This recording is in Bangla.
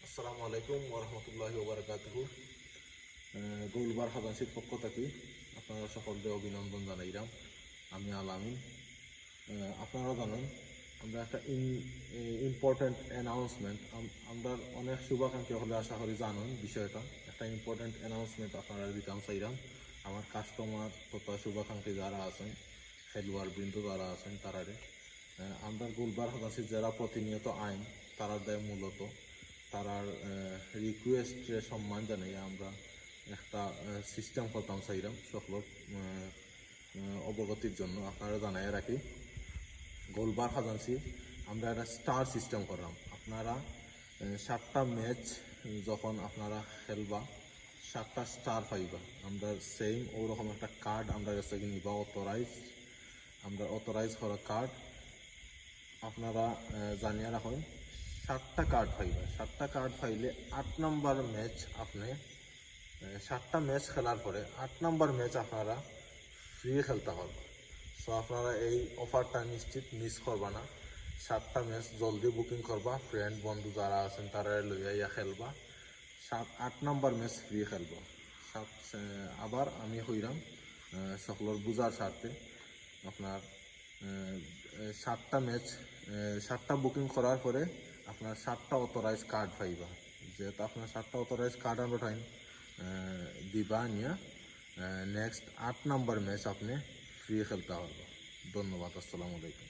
আসসালামু আলাইকুম ওরহমতুল্লাহি ওবারাকাতুহু। গোলবার খাজানসির পক্ষ থেকে আপনারা সকলকে অভিনন্দন জানাইলাম। আমি আলামিন। আপনারা জানেন আমরা একটা ইম্পর্টেন্ট অ্যানাউন্সমেন্ট, আমরা অনেক শুভাকাঙ্ক্ষী হলে আশা করি জানেন বিষয়টা। একটা ইম্পর্টেন্ট অ্যানাউন্সমেন্ট আপনারা দিতাম চাইলাম। আমার কাস্টমার তথা শুভাকাঙ্ক্ষী যারা আছেন, খেলোয়াড় বৃন্দ যারা আছেন তারারে আমরা গোলবার খাজানসির যারা প্রতিনিয়ত আইন তারা দেয় মূলত তারার রিকোয়েস্টে সম্মান জানাই আমরা একটা সিস্টেম করতাম চাইলাম সকল অবগতির জন্য আপনারা জানাই রাখি। গোলবার খাজানসি আমরা একটা স্টার সিস্টেম করলাম। আপনারা 7টা ম্যাচ যখন আপনারা খেলবা 7টা স্টার পাইবা। আমরা সেম ওরকম একটা কার্ড আমরা কাছে নিবা, অথরাইজ করা কার্ড আপনারা জানিয়ে রাখুন। 7টা কার্ড পাইবা। 7টা কার্ড পাইলে 8 নম্বর ম্যাচ আপনি 7টা ম্যাচ খেলার পরে 8 নম্বর ম্যাচ আপনারা ফ্রি খেলতে পারবেন। সো আপনারা এই অফারটা নিশ্চিত মিস করবা না। 7টা ম্যাচ জলদি বুকিং করবা, ফ্রেন্ড বন্ধু যারা আছেন তারা লইয়া খেলবা। 8 নম্বর ম্যাচ ফ্রি খেলবা। আবার আমি হইলাম সকলের বুঝার স্বার্থে আপনার 7টা বুকিং করার পরে আপনার 7টা অথরাইজ কার্ড পাইবা। যেহেতু আপনার 7টা অথরাইজ কার্ড আমরা টাইম দিবা নিয়ে নেক্সট 8 নম্বর ম্যাচ আপনি ফ্রি খেলতে পারবেন। ধন্যবাদ। আসসালামু আলাইকুম।